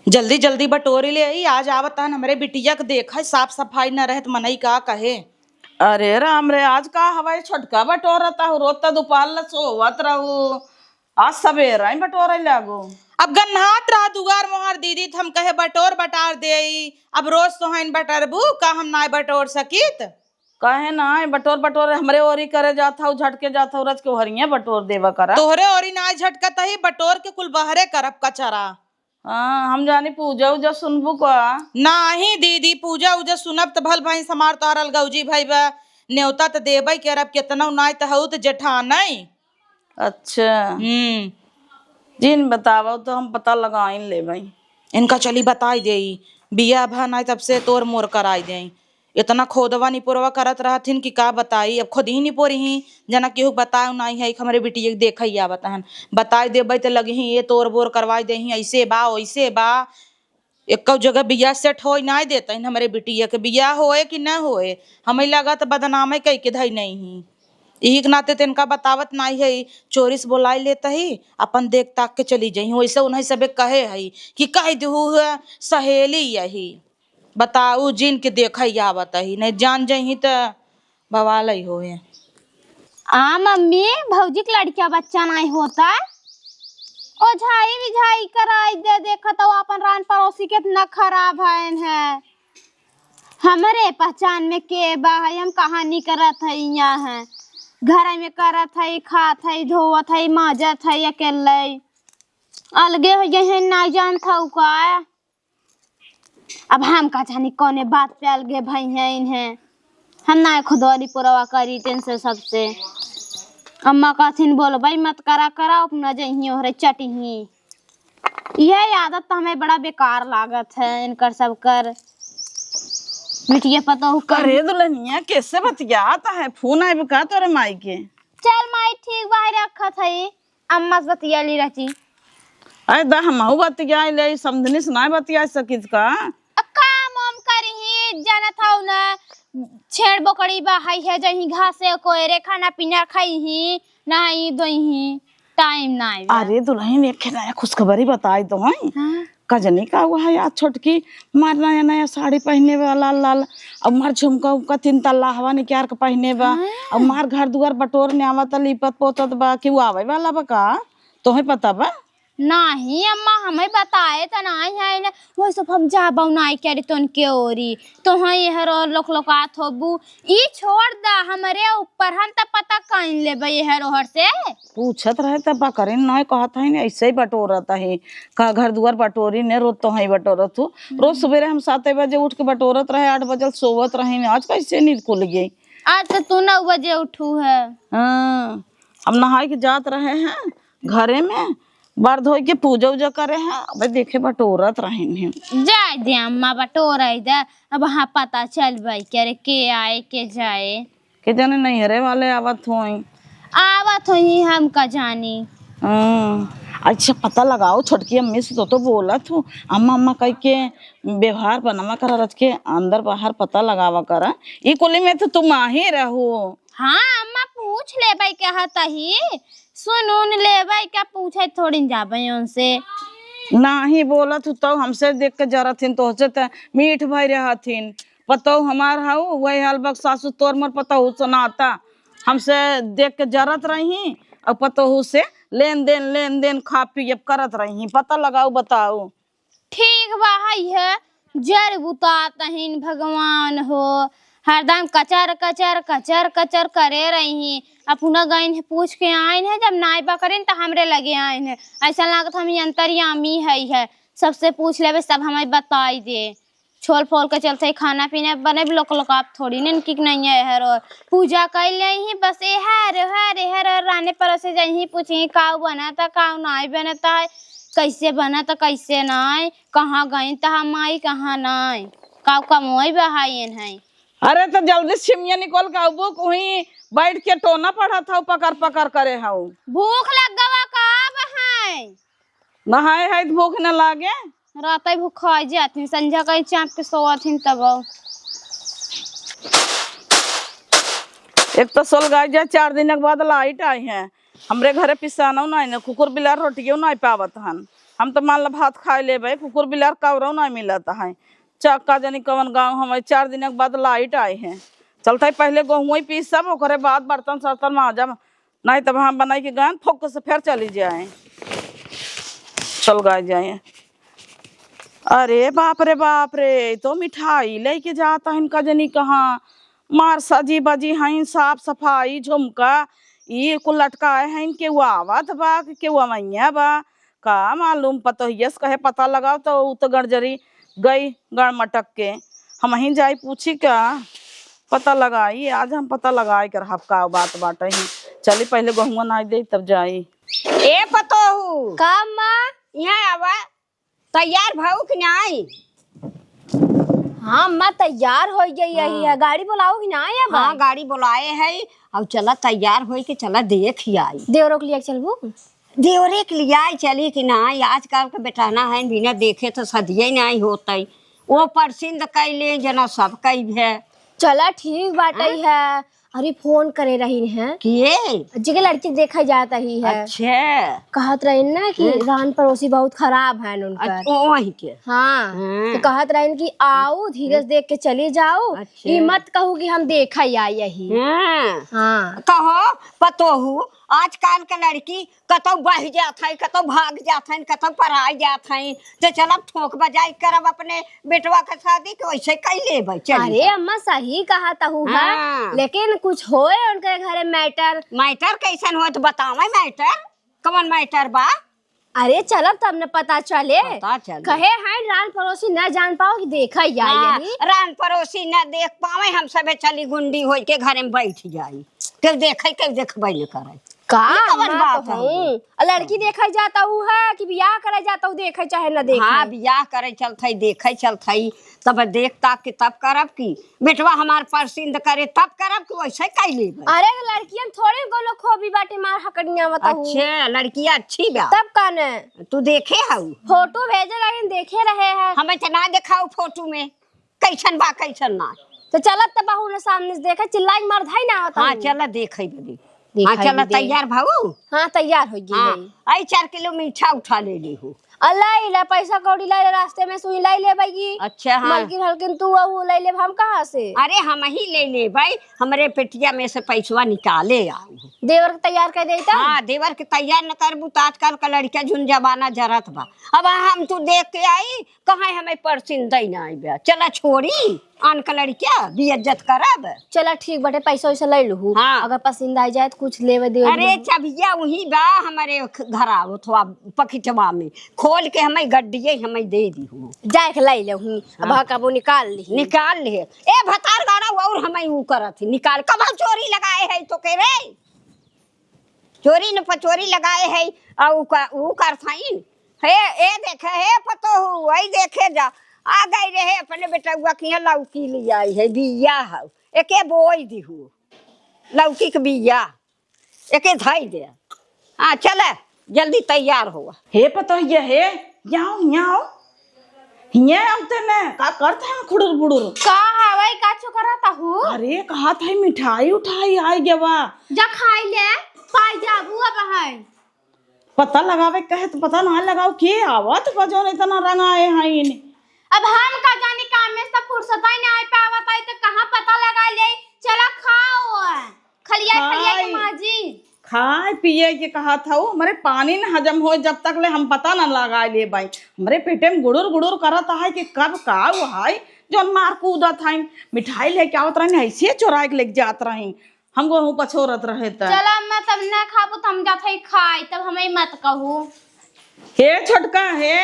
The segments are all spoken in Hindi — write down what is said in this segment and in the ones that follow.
जल्दी जल्दी बटोरी ले आई। आज आवत हन हमरे बिटिया के देखा साफ सफाई न रहत मनई का कहे। अरे राम रे, आज का हवाई छोटका बटोरता हूँ। रोज तो दोपहर ला सोवत रहू, आज सवेरा ही बटोर लागो। अब गन्हात रहा दुगार मोहर दीदी त हम कहे बटोर बटार दे। अब रोज तो हन बटरबू का हम ना बटोर सकित। कहे ना बटोर बटोर हमरे ओरी करे जाता हूँ, झटके जाता हूँ, रज के हरिये बटोर देवा करा। तोहरे ओरी ना झटकत ही बटोर के कुल बहरे करब कचरा। हाँ, हम जानी पूजा उजा सुनबू का। नाही दीदी पूजा उजा सुनब त भल भाई समार तारल गौजी भाई बा न्योता त देबै करब केतना नाय त हऊ त जेठानई। अच्छा जिन बतावो तो हम पता लगाइन ले भाई। इनका चली बताई दे बिया भा नाय तब से तोर मोर कराई दे। इतना खोदवा निपुरवा करत रहथिन कि का बताई। अब खुद ही निपोरी ही जना केहू बताऊ नहीं है हमारे बिटिया देख बताहन बताई देबै तो लगी ये तोर बोर करवाई दे ऐसे बा वैसे बा। एक जगह बिया सेट हो नहीं देते हमारे बिटिया के बिया होए कि न होए हमें लगत बदनामे कई के धई नहीं ही। यही के नाते तिनका बतावत नहीं है। चोरी से बोलाई लेता ही अपन देख ताक के चली जाई वैसे उन्हें सबे कहे है कि कह दू सहेली यही बताऊ जिन के देख आवत ही नहीं जान जही तो बवाल ही हो। मम्मी भौजी के लड़किया बच्चा नहीं होता ओ झाई विझाई कराई दे देखा तो अपन रान पड़ोसी कितना खराब है। हमारे पहचान में के बा है हम कहानी करत है यहाँ है घर में करत है खात है धोवत है माजत है अकेले अलगे हो गए ना जान था का। अब हम का जानी कौने बात पे अलगे भाई हैं इन्हें हम ना खुदवाली पुरवा करी टेन से सबसे। अम्मा कहथिन बोलो भाई मत करा करा अपना जही हो रे चटही। यह आदत तो हमें बड़ा बेकार लागत है इनकर सब कर मिटिया पता हो करे दुल्हनिया कैसे बतियाता है। फोन आए का तोरे माई के। चल माई ठीक बाहर रखा था अम्मा से बतिया ली रहती। अरे दा हम बतिया ले समझनी सुनाए बतिया सकित का काम हम करही जाना था ना छेड़ बकड़ी बाहाई है जही घास से कोयरे खाना पीना खाई ही नहाई दोही टाइम ना। अरे दुल्हन एक नया खुशखबरी बताई तो है। हाँ? कजनी का हुआ है आज छोटकी मार नया नया साड़ी पहने वाला लाल अब मार झुमका उमका 3 तल्ला हवा निकाल के पहने बा। अब मार घर दुआर बटोर ने आवत लिपत पोतत बा कि वो आवे वाला बा का तोहे पता बा। नहीं अम्मा हमें बताए तो नहीं है ना वो सब हम जा बनाई करे तो उनके ओरी तो हाँ ये लोक लोकात होबू ई छोड़ दा हमारे ऊपर हम तब पता कहीं ले भाई ये रोहर से पूछत रहे तब बा करे ना कहत है ना ऐसे ही बटोरत है का घर दुआर बटोरी ने रोज तो है बटोरत हूँ। रोज सवेरे हम 7 बजे उठ के बटोरत रहे 8 बजे सोवत रहे। आज कैसे नींद खुल गई। आज तो तू 9 बजे उठू है। हाँ हम नहाए के जात रहे हैं घरे में बार धोई के पूजा उजा करे हैं। अब देखे बटोरत रहे हैं जाए दे अम्मा बटोर दे अब हाँ पता चल भाई करे के आए के जाए के जाने नहीं हरे वाले आवत हुई आवत हुई हम का जानी। अच्छा पता लगाओ छोटकी अम्मी से तो बोला तू अम्मा अम्मा कह के व्यवहार बनवा करा रच के अंदर बाहर पता लगावा करा ये कुली में तो तुम ही रहो। हाँ अम्मा पूछ ले भाई क्या ही सुन ले भाई क्या पूछे थोड़ी जाबे उनसे नहीं बोला तो हमसे देख के जरा थिन तो मीठ भाई रहा थिन पतो हमार हाउ वही हाल बक सासू तोर मर पता हो सुनाता हमसे देख के जरत रही और पतो से लेन देन खा पी करत रही पता लगाओ बताओ। ठीक बा है जर बुतातहीन भगवान हो हरदम कचर कचर कचर कचर करे रही अपना गईन पूछ के आइन है जब नाई बा करें तो हमरे लगे आइन है ऐसा लागत हम अंतर्यामी है सबसे पूछ लेवे सब हमें बताई दे छोल फोल के चलते खाना पीना बने लोक लोक आप थोड़ी ने किक नहीं है और पूजा कर ले ही बस ये है राने पर से जही पूछी काऊ बना था काऊ नाई बनता है कैसे बना तो कैसे नाई कहाँ गई तो हम आई कहाँ नाई काऊ का मोई बहाइन है। अरे तो जल्दी सिमिया निकल के आबू कहीं बैठ के टोना पड़ा था पकड़ पकड़ करे हाउ भूख लग गवा कब है नहाए है भूख न लागे रात भूख खा जाती संझा कहीं चाप के सोवत तब एक तो सोल गाय जा 4 दिन के बाद लाइट आई है हमरे घरे पिसाना नहीं कुकुर बिलार रोटियो नहीं पावत हन हम तो मान ला भात खाए ले भाई, कुकुर बिलार कवरो ना मिलता है। चक्का जानी कवन गाँव हमारे 4 दिन के बाद लाइट आए हैं। चलता है पहले गेहूँ ही पीस सब, ओकरे बाद बर्तन सर्तन माजब, नहीं तब हम बनाई के गए फोक से फिर चली जाए, चल गए जाए। अरे बाप रे, तो मिठाई लेके जाता है इनका जनी कहाँ, मार सजी बजी हैं, साफ सफाई झुमका ये कुल लटकाए हैं इनके, वो आवत बा के वो मैया बा का मालूम। पतो यस कहे पता लगाओ तो उ तो गड़जरी गई गड़ मटक के, हम ही जाई पूछी क्या पता लगाई। आज हम पता लगाए कर हफ्का बात बाटे ही, चली पहले गहुआ ना दे तब जाई। ए पतोहू का माँ? यहाँ आवा, तैयार भाऊ कि नहीं? हाँ माँ तैयार हो गई यही है, गाड़ी बुलाओ कि ना आया? हाँ गाड़ी बुलाए है, अब चला तैयार हो के चला देख ही आई। देवरों के लिए चलबू? देवरे के लिए आई चली कि नहीं, आजकल के बेटाना है बिना देखे तो सदिये नहीं होते, वो परसिंद कैले जना सब कई है। चला ठीक बाटे है। अरे फोन करे रही है किए जगह लड़की देखा जाता ही है। अच्छा कहत रही ना कि रान पड़ोसी बहुत खराब है उनका। वही के हाँ तो कहत रही कि आओ धीरज देख के चली जाओ, अच्छा। ये मत कहू कि हम देखा ही आई यही। हाँ कहो पतोहू आजकल के लड़की कतो बह जात है, कतो भाग जात है, कतो पराई जात है, तो चल अब ठोक बजाई करब अपने बेटवा के शादी के वैसे कैले भाई। अरे अम्मा सही कहा तहू है, हाँ। लेकिन कुछ होए उनके घरे मैटर। मैटर कैसन हो तो बतावे, मैटर कौन मैटर बा? अरे चलब तब न पता चले। पता चले। कहे हैं रान पड़ोसी न जान पाओ कि देखा ही आई हाँ, यही। रान पड़ोसी न देख पावे, हम सबे चली गुंडी हो के घरे में बैठ जाई, क्यों देखे क्यों देखबे न करे। का ये कवन मैं बात तो है? हूँ लड़की देखा जाता हूँ है कि बियाह करे जाता हूँ, देखे चाहे न देखे। हाँ बियाह करे चलते देखे चलते, तब देख ताक के तब करब की बेटवा हमार पसंद करे तब करब की वैसे कैले। अरे लड़कियन थोड़े गोलो खोबी बाटे मार हकड़ियां बताऊ। अच्छा लड़कियां अच्छी बा, तब काने तू देखे हऊ? फोटो भेजे रहे देखे रहे हैं। हमें तो ना दिखाओ फोटो में कैसन बा कैसन ना। तो चलत त बहू ने सामने से देखा, चिल्लाई मर्दाई ना होता। हाँ चल देखे बदी। देखा हाँ चल ही दे। तैयार भाऊ? हाँ तैयार हो गई। हाँ आई 4 किलो मीठा उठा ले ली हूँ। अल्लाह इला पैसा कौड़ी लाई रास्ते में सुई लाई ले भाई। अच्छा हाँ मलकिन हलकिन तू वो लाई ले हम कहाँ से? अरे हम ही ले ले भाई, हमारे पेटिया में से पैसवा निकाले आओ। देवर के तैयार कर देता। हाँ देवर के तैयार न करबू तो आजकल का लड़का झुन जमाना जरत बा। अब हम तू देख के आई कहाँ हमें परसिंद ना आई बा, चला छोड़ी आन का लड़किया बेइज्जत करब। चला ठीक बटे पैसा वैसा ले लू। हाँ। अगर पसंद आ जाए तो कुछ लेवे दे। अरे चबिया वही बा हमारे घर अथवा पखिचवा में, खोल के हमें गड्डिये हमें दे दी हूँ। जाए के लाई ले हूँ। अब हकाबो निकाल ली। निकाल ले ए भतार गाड़ा और हमें ऊ करत निकाल कब चोरी लगाए है तो के रे, चोरी न पचोरी लगाए है ऊ करथाइन हे ए देखे हे पतो हूँ वही देखे जा आ गई रहे अपने बेटा हुआ कि लौकी ले आई है बिया है एके बोई दी हूँ लौकी के बिया एके धाई दे। हाँ चले जल्दी तैयार हुआ। हे पता ये है यहाँ आते न का करते हैं खुड़ुर बुड़ुर का हवाई का चुकराता हूँ। अरे कहा था मिठाई उठाई आई गवा जा खाई ले पाई जाबू अब है। पता लगावे कहे तो पता ना लगाओ के आवत बजो इतना रंग आए हैं इन। अब हम का जाने काम में सब फुर्सत ही नहीं पावत है तो कहाँ पता लगा ले। चला खाओ खलिया के माजी खाए पिए के कहा था वो हमारे पानी न हजम हो जब तक ले हम पता न लगा ले भाई, हमारे पेटे में गुड़ुर गुड़ुर करता है कि कब का वो है जो मार कूदत है। मिठाई लेके आवत रही ऐसे चोरा के लेके जात रही, हमको हूँ पछोरत रहे। चला मैं तब ना खाबो तो हम जात है खाए तब हमें मत कहू। हे छोटका हे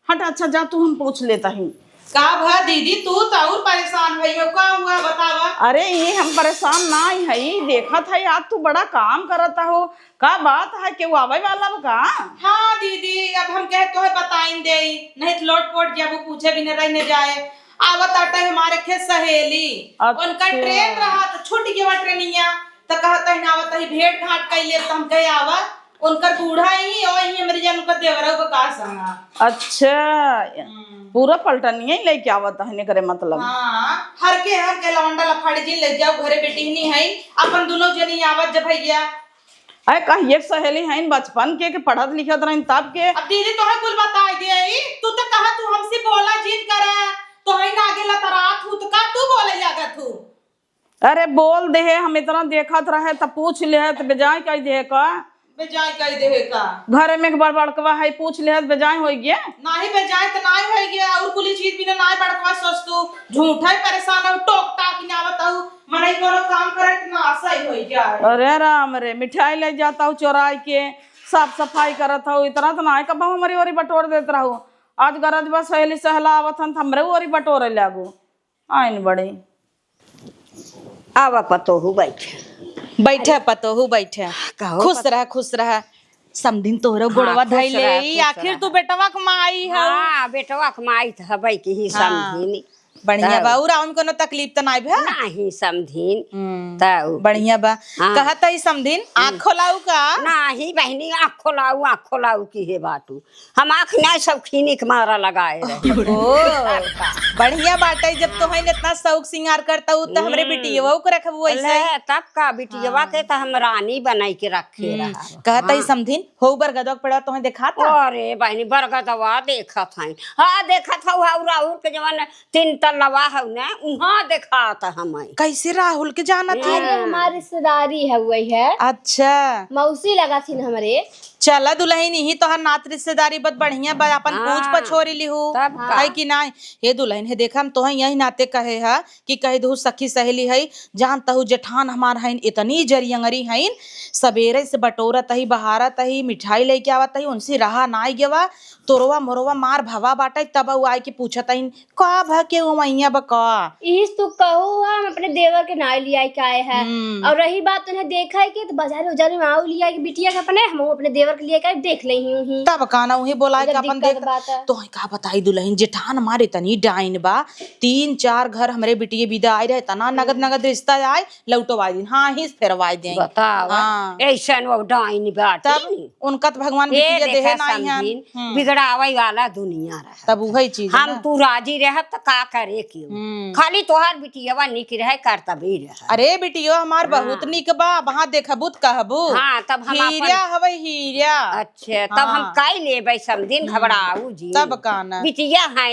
हट, अच्छा जा तू हम पूछ लेता ही। का भा दीदी तू तो और परेशान भई हो, का हुआ बतावा। अरे ये हम परेशान ना है, देखा था आज तू बड़ा काम करता हो, का बात है के वो आवे वाला का? हाँ दीदी अब हम कहे तो है बताइन दे, नहीं तो लोट पोट जब वो पूछे भी न रहने जाए। आवत आटा हमारे खेत सहेली उनका ट्रेन रहा तो छूट गया ट्रेनिया तो कहता है आवत ही भेंट घाट कैले तो हम कहे आवत उनका बूढ़ा ही और ही मेरे जन का देवरा को का संगा। अच्छा पूरा पलटनिया ही लेके आवत है करे मतलब। हाँ हर के लौंडा लफाड़ी जी ले जाओ घरे बेटी नहीं है अपन दोनों जनी आवत जब भैया अरे कहीं एक सहेली है बचपन के पढ़त लिखत रही तब के। अब दीदी तोहे कुल बता दे तू तो कहा तू हमसे बोला जीत करे तो है ना आगे लतरात हूं तो का तू बोले जागा तू। अरे बोल दे हम इतना देखत रहे तब पूछ ले तो बेजाय कह दे का बेजाय कह दे का घर में बड़ बड़कवा है पूछ ले बेजाय हो गया नाही बेजाय तो नाही हो गया और कुली चीज भी नाही बड़कवा सोच तू झूठा ही परेशान हो टोक टाक ना बताऊ मने कोनो काम करे ना आशा ही हो गया। अरे राम रे मिठाई ले जाता हूँ चोराई के साफ सफाई करत हूँ इतना तो ना कब हमारी ओरी बटोर देते रहूँ आज गरज बस सहेली सहला आवत हन हमरे ओरी बटोरे लागू आइन बड़े आवा पतो हूँ बैठे बैठे पतो हूँ बैठे कहो खुश रह समदिन तोहरो गोड़वा खुश धई रह, ले खुश आखिर रह। तू बेटवा कमाई है हाँ बेटवा कमाई था भाई की ही हाँ। समझीन बढ़िया बा और आउन कोनो तकलीफ तो नाही भे नाही समझीन हम्म, ताऊ बढ़िया बा हाँ। कहत है समदिन आँख खोलाऊ का नाही बहनी आँख खोलाऊ की है बाटू हम आँख नहीं सब खीनिक मारा लगाए रहे ओ बढ़िया बाटे जब तो है इतना शौक सिंगार करता हूँ तो हमरे बिटिया को रखबू ऐसे ले, तब का बिटियावा के तो हम रानी बनाई के रखे रहा कहत है समदिन हो बरगदक पड़ा तो दिखाता अरे बहनी बरगदवा देखत हई हाँ देखत हऊ हाउ राहुल के जवन 3 तल्लवा हऊ ना उहाँ देखात हमें कैसे राहुल के जाना थी अरे हमारी रिश्तेदारी है वही है अच्छा मौसी लगा थी हमारे चला दुल्हन ही तोहर नात रिश्तेदारी बद बढ़िया बा अपन हाँ। पूछ पछोरी लिहू तब का। है कि नहीं हे दुल्हन है देखा हम तोह यही नाते कहे है कि कहे दू सखी सहेली है जान तहु जेठान हमार हइन इतनी जरियंगरी हइन सवेरे से बटोरत ही बहारत ही मिठाई लेके आवत ही उनसे रहा नाई गेवा तोरवा मोरवा मार भवा बाटे तब उ आए के पूछत हइन का भ के मैया बका इस तो कहो हम अपने देवर के नाई लिया के आए हैं और रही बात उन्हें देखा है कि तो बाजार उजार में आओ लिया कि बिटिया के अपने हम अपने देवर के लिए देख ले ही तब काना उहे बोलाए जब के अपन दिक्कत देख बात है। तो है का बताई दुल्हन जेठान हमारे इतनी डाइन बा 3-4 घर हमरे बिटिए विदा आए रहे तना नगद रिश्ता आए लौटवा दिन हाँ ही फेरवाई दे बताओ हाँ। ऐसा वो डाइन बाटी तब उनका तो भगवान ये बिटिया देहे देखा नहीं है समझीन बिगड़ावे वाला दुनिया रहा तब वही चीज है हम ना। तू राजी रह तो का करे क्यों खाली तोहार बिटियावा निक रहे करतबी रहे अरे बिटियो हमार बहुत निक बा वहाँ देखबू त कहबू हाँ तब हम हीरा हवे हीरा अच्छा तब हम काई लेबै समझिन घबराऊ जी तब काना बिटिया है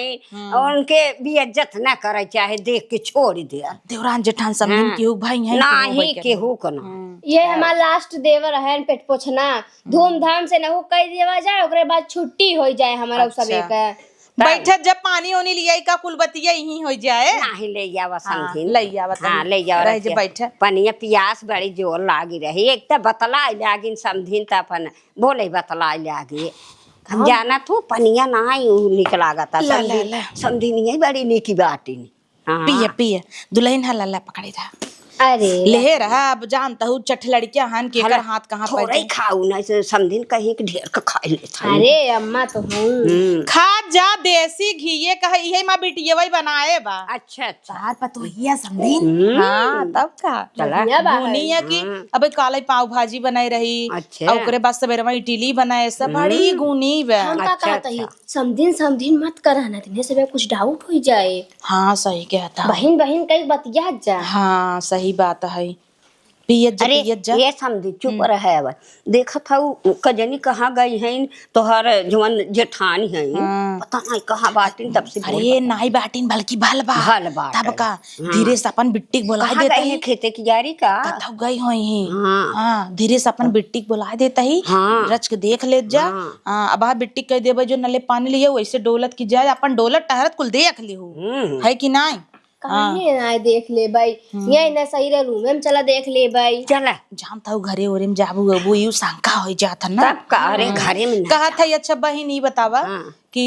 और उनके भी इज्जत न करे चाहे देख के छोड़ दे देवरान जेठान समझिन हाँ। केहू भाई है नाही केहू को ना ये हमारा लास्ट देवर है पेट पोछना धूमधाम से न हो कई देवा जाए ओकरे बाद छुट्टी हो जाए हमारा सब अच्छा। एक बैठत जब पानी ओनी लियाई का कुलबतिया यही हो जाए नाही ले जावा समझिन ले जावा तनी। हाँ ले जावा रह जे बैठे पनिया पियास बड़ी जोर लागी रही एक तो बतला लागिन समझिन त अपन बोले बतला लागी हम जाना तू पनिया ना निक लागता ला, ला, ला। समझिन बड़ी निकी बाटी हाँ पिए पिए दुल्हन हल्ला पकड़ी था अरे ले रहा अब जानता हूँ चठ लड़कियां हन के कर हाथ कहाँ थोड़ा ही खाऊ ना समझिन कहीं के ढेर का खा लेता अरे अम्मा तो हूँ खा जा देसी घी कहे यही माँ बिटिया वही बनाए बा अच्छा अच्छा चार पतोहिया समझी हाँ तब का चला बुनिया की अब काले पाव भाजी बनाई रही अच्छा। और ओकरे बाद सवेरे में इडली बनाए सब बड़ी गुनी बा हम का अच्छा, कहता ही समधिन मत करना तिने से कुछ डाउट हो जाए हाँ सही कहता बहन बहन कई बतिया जा हाँ सही बात है पियत जा अरे पियत जा ये समझी चुप रहे अब देखत हूँ कजनी कहाँ गई हैं तोहर जवन जेठानी हैं पता नहीं कहाँ बाटिन तब से अरे नाई बाटिन बल्कि भल बा भल बाटन। तब का धीरे से अपन बिट्टी के बुला कहाँ देता गई ही हैं खेते की जारी का कथौ गई होई ही हाँ हाँ धीरे से अपन बिट्टी के बुला देता ही हाँ। रच के देख ले जा हाँ अब आ बिट्टी कह देबे जो नले पानी लिए वैसे डोलत की जाए अपन डोलत टहरत कुल देख लिहू है कि नहीं कहीं ना देख ले भाई यही ना सही रे रूम में चला देख ले भाई चला जान था घरे ओरे में जाबू अबू यू शंका हो जाता ना तब का अरे घरे में ना कहत है अच्छा बहन ही बतावा हाँ। कि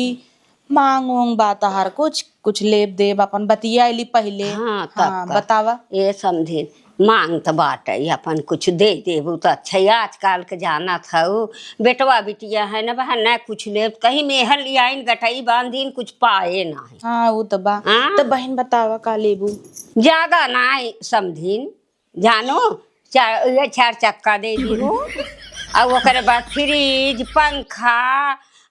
मांग उंग बात हर कुछ लेब देब अपन बतिया ली पहले हाँ, तब हाँ, का। बतावा ये समझे मांग तो बाट अपन कुछ दे देबू तो अच्छा ही आजकल के जाना था बेटवा बिटिया है ना बहन ना कुछ ले कहीं मेहर लियाइन गठई बांधीन कुछ पाए ना है हाँ वो तो बा हाँ। तो बहन बतावा का लेबू ज्यादा ना समझीन जानो ये 4 चक्का दे दी और ओकरे बाद फ्रिज पंखा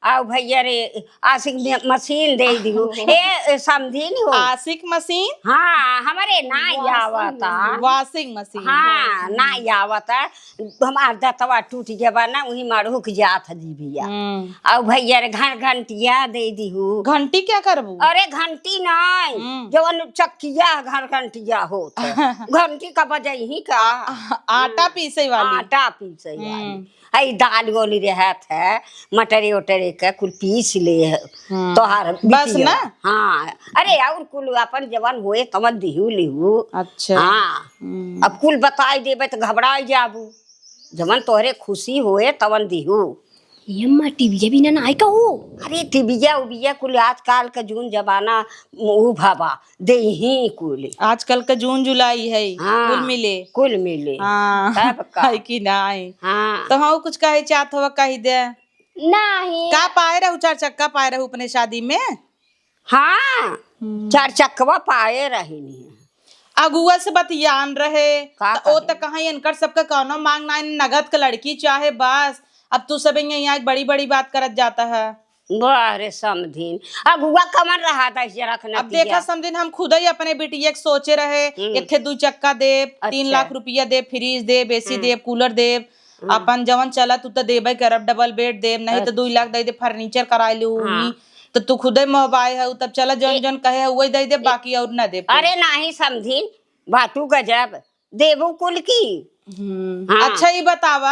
आओ भैया रे आशिक मशीन दे दियो ए समझी नहीं हो आशिक मशीन हाँ हमारे ना आवता वॉशिंग मशीन हाँ ना आवता हमार दतवा टूट गया ना वही मरुक जात जी भैया आओ भैया रे घंटिया दे दियो घंटी क्या करबू अरे घंटी नहीं जवन चक्किया घंटिया होता घंटी का बजही का आटा पीसे वाली आटा पीसे वाली आई दाल गोली रहत है मटरे उटरे के कुल पीस ले तोहार बस ना हाँ अरे और कुल अपन जवान होए तमन दिहू लिहू अच्छा हाँ अब कुल बताई देबे तो घबरा जाबू जवन तोहरे खुशी होए तवन दिहू यम्मा टीवी भी ना आई कहू अरे टिबिया उबिया कुल आजकल का जून जमाना ऊ भाबा दे ही कुल आजकल का जून जुलाई है हाँ, कुल मिले हाँ तब का है कि नहीं हाँ तो हाँ कुछ कहे चाहत हो कही दे नहीं का पाए रहू 4 चक्का पाए रहू अपने शादी में हाँ 4 चक्कवा पाए रही नहीं अगुआ से बतियान रहे का तो ओ तक कहाँ इनकर सबका कौनो मांग ना नगद का लड़की चाहे बस अब तू सब यहाँ बड़ी बड़ी बात करत जाता है बारे समझीन अगुआ कमर रहा था इसे रखना अब देखा समझिन हम खुद ही अपने बिटिया के सोचे रहे एक 2 चक्का देव 3 लाख रुपया देव फ्रिज देव एसी देव कूलर देव अपन जवन चला तू तो देबे करब डबल बेड देव नहीं तो 2 लाख दे दे फर्नीचर कराए लू तो तू खुद ही मोबाइल है तब चला जौन जौन कहे वही दे दे बाकी और न दे अरे नहीं समझीन बातू गजब देवू कुल की अच्छा ही बतावा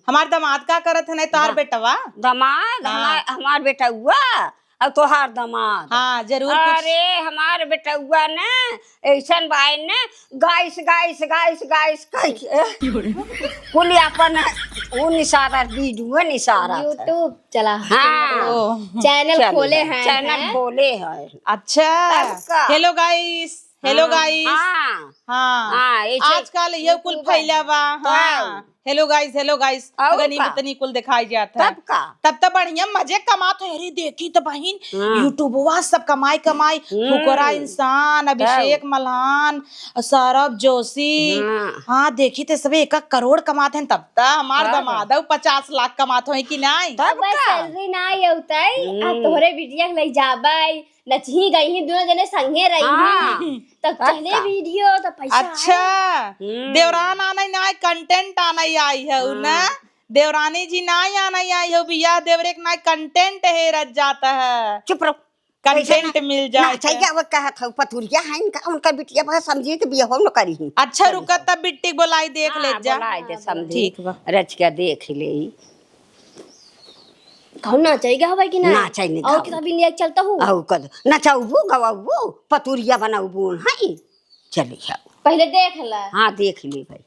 हमार दामाद का करत है नहीं तार बेटवा दामाद हमार बेटा हुआ अब तोहार दामाद हाँ जरूर अरे हमार बेटा हुआ ना ऐसन बाई ने गाइस गाइस गाइस गाइस कुल अपन वो निसारा वीडियो निसारा यूट्यूब चला हाँ चैनल खोले हैं चैनल खोले है अच्छा हेलो गाइस हाँ हाँ आजकल ये कुल फैलावा हाँ हेलो गाइस अगर इतनी कुल दिखाई जाता है तब तो बढ़िया मजे कमाते हैं। अरे देखी तो बहन यूट्यूबवा सब कमाई फुकरा इंसान अभिषेक मल्हान सौरभ जोशी हाँ देखी थे सब 1 करोड़ कमाते हैं तब तक हमार दामाद 50 लाख कमाते हैं कि नहीं सैलरी ना होता है तोहरे बिटिया ले जाबाई नचही गई दोनों जने संगे रही तब चले वीडियो तो पैसा अच्छा देवरान आना ना कंटेंट आना आई है ना देवरानी जी ना आना आई है बिया देवरे ना कंटेंट है रच जाता है चुप रहो कंटेंट मिल जाए चाहिए वो कहा था पतुरिया है इनका उनका बिटिया बहुत समझी के बिया हो न करी अच्छा रुका तब बिट्टी बोलाई देख ले जा बोलाई दे समझी ठीक बा रच के देख ले कहूँ ना चाहिए हवा कि ना चाहिए और किताब लिया चलता हूँ आओ कद नचाऊबू गवाऊबू पतुरिया बनाऊबू हां चली पहले देख ला हाँ देख ली भाई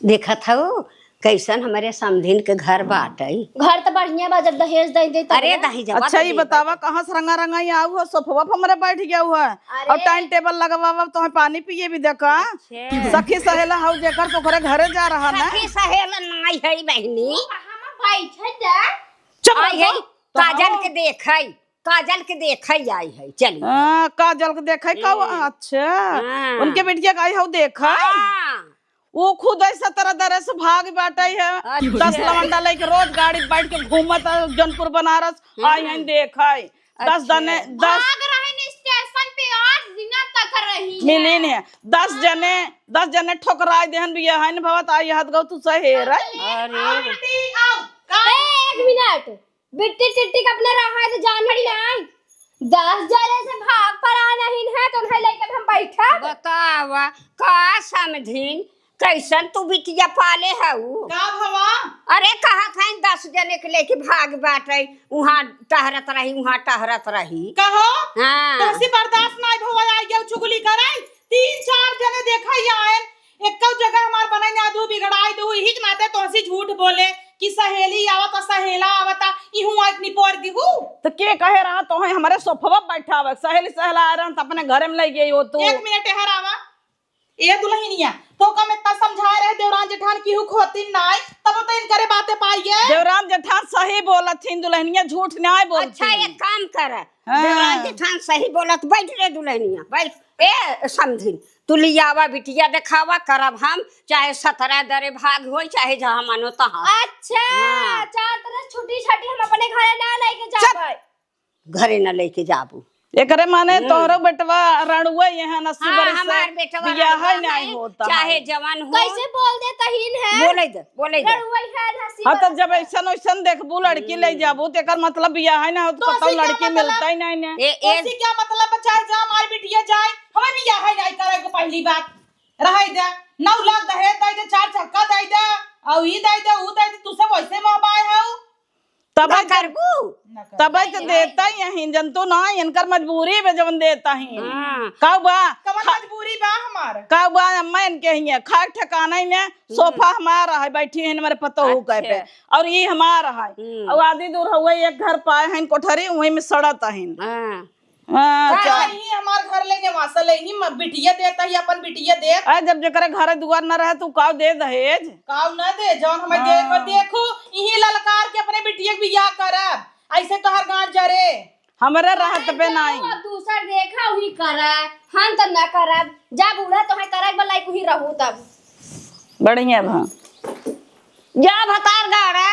देखा था वो कैसन हमारे समधिन के घर बाटे घर तो बढ़िया बा जब दहेज दे दे अरे दही जब अच्छा ये बतावा कहाँ से रंगा रंगाई आऊ हो सोफवा पर हमारे बैठ गया हुआ और टाइम टेबल लगवावा तो पानी पिए भी देखा सखी सहेला हाउ जेकर तो घरे घरे जा रहा ना सखी सहेला नहीं है बहनी बैठ जा चुप है काजल के देखई आई है चली काजल के देखा अच्छा उनके बेटिया का आई हो देखा वो खुद ऐसा तरह तरह से भाग बैठे है 10 लवंडा लेके रोज गाड़ी बैठ के घूमत जौनपुर बनारस आई है देखा 10 जने 10 स्टेशन पे 8 दिन तक रही मिली नहीं 10 जने ठोकराई देहन भी है न भवत आई हद गौ तू सहेर अरे एक मिनट बिट्टी टिट्टी का अपना रहा है तो जान हड़ी नहीं 10 जने से भाग पर आ नहीं है तो उन्हें लेकर हम बैठा बतावा का समझीन कैसन तू बिटिया पाले है का भवा अरे कहा था 10 जने के लेके भाग बाटे वहाँ टहरत रही कहो हाँ तोसी बर्दाश्त नहीं भवा आई गयो चुगली कराई 3-4 जने देखा ही आए एक जगह हमार बनाई ना दू बिगड़ाई दू ही नाते तोसी झूठ बोले कि सहेली आवता सहेला आवता इहू आज निपोर दिहू तो के कहे रहा तो हमारे सोफवा बैठा हुआ सहेली सहेला आ रहा तो अपने घर में ले गई हो तू 1 मिनट हरावा ए दुल्हनिया तो कम इतना समझाए रहे देवरान जेठान की हुक होती नाई तब तो इनकरे बातें पाइए देवरान जेठान सही बोलत थी दुल्हनिया झूठ नहीं बोलती अच्छा एक काम कर देवरान जेठान सही बोलत बैठ रे दुल्हनिया बैठ ए समझी तू लियावा बिटिया दिखावा करब हम, चाहे 17 दरे भाग हो चाहे जहाँ मानो तहाँ। अच्छा चार तरह छुट्टी छाटी हम अपने घरे ना लेके जाबे, घरे न लेके जाबू। एकरे माने तोहरो बेटवा रणुआ यहाँ नसीब हाँ, बरस हमार बेटवा बियाह रणुआ नहीं है, होता चाहे जवान हो। कैसे बोल दे तहीन है बोले दे रड़ुआ है हंसी हाँ तो जब ऐसा वैसन देखबू लड़की ले जाबू तो एकर मतलब बियाह है ना हो तो कतौ लड़की मिलता ही नहीं ने। ऐसी क्या मतलब चाहे जा हमारी बिटिया जाए हमें बियाह है नहीं करे को पहली बात रह दे 9 लाख दहेज दे दे 4 चक्का दे दे और ई दे दे ऊ दे दे तू सब वैसे मोहबाय है तब करबू तब तो देता ही यहीं जंतु ना इनकर मजबूरी में जवन देता ही का बा कवन मजबूरी बा हमार का बा अम्मा इनके ही खाए ठिकाना ही ने सोफा हमारा है बैठी है हमारे पतो हो कह पे और ये हमारा है और आधी दूर हुए एक घर पाए हैं कोठरी वहीं में सड़त है। नहीं हमार घर लेने वासा लेनी बिटिया देता ही अपन बिटिया दे जब जकरे घर दुआर न रहे तू काव दे दहेज काव न दे जौन हमें देखो देखो यही ललकार के अपने बिटिया के बियाह करब ऐसे तो हर गांठ जरे हमारे रहत पे नहीं अब दूसर देखा वही करे हम तो ना करब जा बूढ़ा तो है करे वाला ही रहू तब बढ़िया भा जा भतार गाड़ा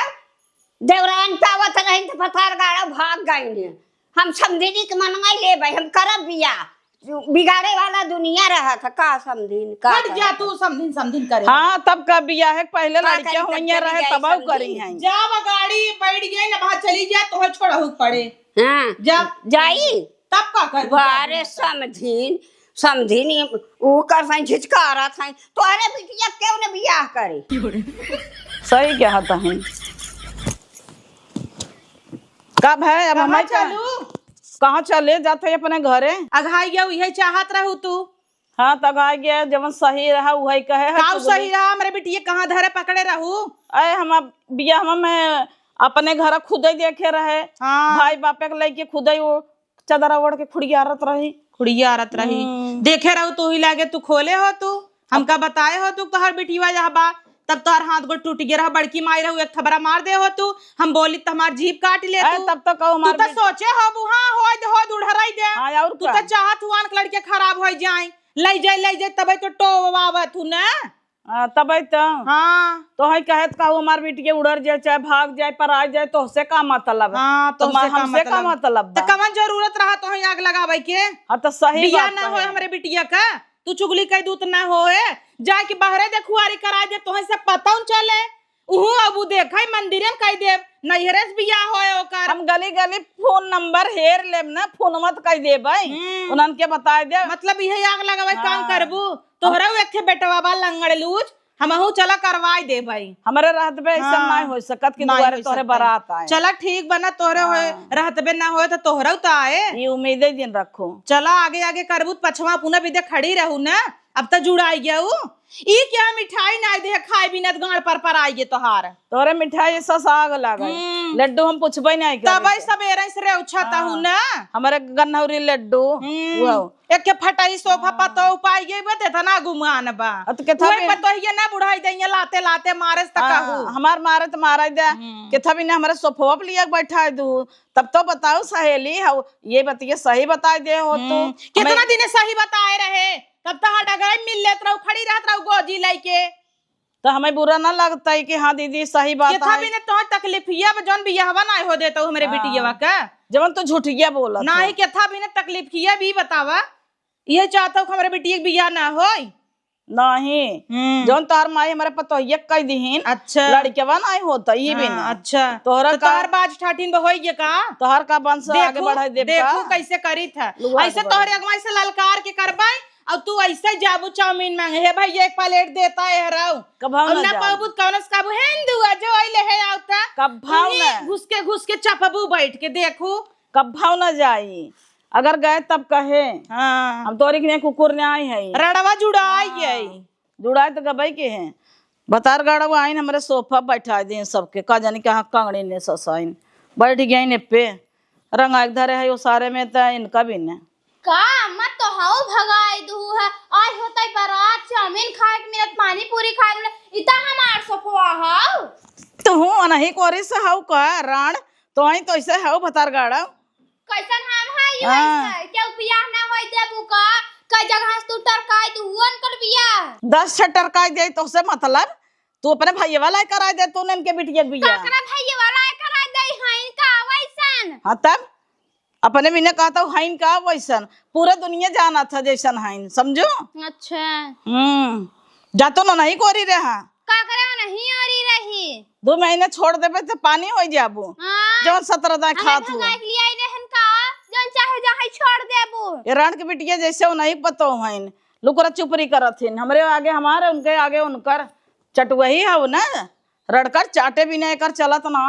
देवरान पावत नहीं तो भतार गाड़ा भाग गई। हम समझिनी के मनवाई ले भाई हम करब बियाह बिगाड़े वाला दुनिया रहा था का समझिन का हट जा तू समझिन करे हाँ तब का बियाह है पहले का लड़कियां करी, होइया तब रहे चली तब जाई करी हैं जा वो गाड़ी बैठ गई ना बाहर चली जा तो छोड़हु पड़े हाँ जा जाई तब का कर बारे समझिन वो कर साइन झिझका रहा था तो अरे बिटिया क्यों ने बियाह करे सही क्या होता है कब है अब हमें चलू कहाँ चले जाते है अपने घरे अघाई गया यही चाहत रहू तू हाँ तक आ गया जब सही रहा वही कहे है काऊ सही रहा हमारे बिटिया कहाँ धरे पकड़े रहू अरे हम बियाह में अपने घर खुद ही देखे रहे हाँ भाई बापे के लेके खुद ही वो चदरा ओढ़ के खुड़ियारत रही खुड़ियारत रही देखे रहू तू ही लागे तू खोले हो तू हमका बताए हो तू तोहर बिटिया यहाँ बा तब तोहर हाथ गोड़ टूट गया रहा बड़की माई रहू एक थबरा मार दे हो तू हम बोली तो हमार जीभ काट ले तू तब तो कहो तू तो सोचे हो बुहा हो दूढ़राई दे हाँ और तू तो चाहत हुआन के लड़के खराब हो जाए ले जाए तबे तो टोवावत हूँ ना तब तो हाँ तो है कहत का हमार बेटी के उड़र जाए चाहे भाग जाए पर आ जाए तो उससे का मतलब हाँ तो हमसे का मतलब तो कवन जरूरत रहा तो आग लगावे के हाँ तो सही बिया बात ना हो है। हमारे बिटिया का तू चुगली कह दूत ना होए जाके बाहरे देखुआरी करा दे तोहे से पता चले उहु अबू देखै मंदिरे में कह देब नैहरे से बियाह होए ओकर हम गली गली फोन नंबर हेर लेब ना फोन मत कह देबै उनन के बता दे मतलब यही आग लगावे काम करबू तोहरा एक बेटवा बा लंगड़ लूज हमहू चला करवाई दे भाई हमारे रहत बे ऐसा नहीं हो सकत कि दुआरे तोहरे बारात आए चला ठीक बना तोहरे होए रहत बे ना होए तो तोहरा तो आए ये उम्मीद दिन रखो चला आगे आगे करबू पछवा पुना भी दे खड़ी रहू ना अब तो जुड़ाई गया ई क्या मिठाई ना दे खाए बिना गाड़ पर आई गे तोहार तोरे मिठाई ऐसा साग लागे लड्डू हम पूछबे नहीं तब सवेरे से रे उछाता हूं ना हमारे गन्हौरी लड्डू वो एक के फटाई सोफा पतो पाई गई बते तना गुमान बा तो केथा ओए पतो ये ना बुढ़ाई दैया लाते लाते मारे तक कहू हमार मारे तो मारा दे केथा भी ना हमारे सोफा पे लिया बैठा दू तब तो बताओ सहेली ये बतिए सही बता दे हो तो कितना दिन सही बताए रहे तब तो हट गए मिल लेत रहू खड़ी रहत रहू गोजी लेके तो हमें बुरा ना लगता है कि हाँ दीदी सही बात केथा भी ने तो तकलीफिया जौन बियाहवा ना हो देतो हमरे बिटियावा का जवन तो झूठिया बोला ना ही केथा भी ने तकलीफ किया भी बतावा ये चाहता हूँ हमारे बिटिया के बियाह ना होई नहीं जौन तोहर माई हमारे पतो ये कह दीहिन अच्छा लड़केवा नहीं होता ये भी ना अच्छा तोहरा तोहर बाज ठाठीन होइए का तोहर का वंश आगे बढ़ा दे देखो कैसे करी था ऐसे तोहरे अगवाई से ललकार के करबाई और तू ऐसे जाबू चाउमीन मांगे हे भाई एक प्लेट देता है हराऊ कभाव और ना पाबू कौनस काबू हिंदू जो आइले है आवता कभाव ना घुस के चपबू बैठ के देखू कभाव ना जाई अगर गए तब कहे हाँ हम तोरी के कुकुर ने आई है रड़वा जुड़ाई गई जुड़ाए तो गबई के हैं बतार गाड़ा आइन हमारे सोफा बैठा दिए सबके का जानी कहाँ कांगड़ी ने ससाइन बैठ गई ने पे रंग एक धरे है वो सारे में तो इनका भी ने का मत तो हाउ भगाई दू है आज होता बारात चाउमीन खाए के मिलत पानी पूरी खाए के इता हमार सफवा हाउ तो हूँ नहीं कोरी से हाउ का राण तो आई तो ऐसे हाउ बतार गाड़ा कैसन हम है ये क्या बियाह ना होई देबू का कई जगह से तू टरकाई तू हुन कर बिया 10 छटर का दे तो से मतलब तू अपने भाई वाला करा दे तू इनके बिटिया बिया काकरा भैया वाला करा दे हईन का वैसन हाँ तब अपने भी ने कहता हूँ हाइन का वैसन पूरा दुनिया जाना था जैसन हाइन समझो। अच्छा जातो ना नहीं कोरी रहा काकरा नहीं औरी रही 2 महीने छोड़ देबे तो पानी हो जाबू हां जवन 17 दाई खात हूँ भगाई लिया रहन का जन चाहे जहां छोड़ देबू ये रण के बिटिया जैसे वो नहीं पतो हाइन लुकरा चुपरी करथिन हमरे आगे हमारे उनके आगे उनकर चटवही है वो ना रड़कर चाटे भी नहीं कर चलत ना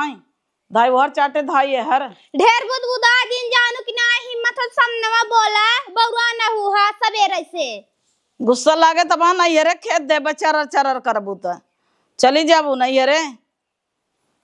धाई हर चाटे धाई हर ढेर बुदबुदा दिन जानू कि ना हिम्मत हो सामनेवा बोला बउरा ना हुआ सवेरे से गुस्सा लागे तब नहीं रे खेत दे चरर चरर करबू त चली जाबू नहीं रे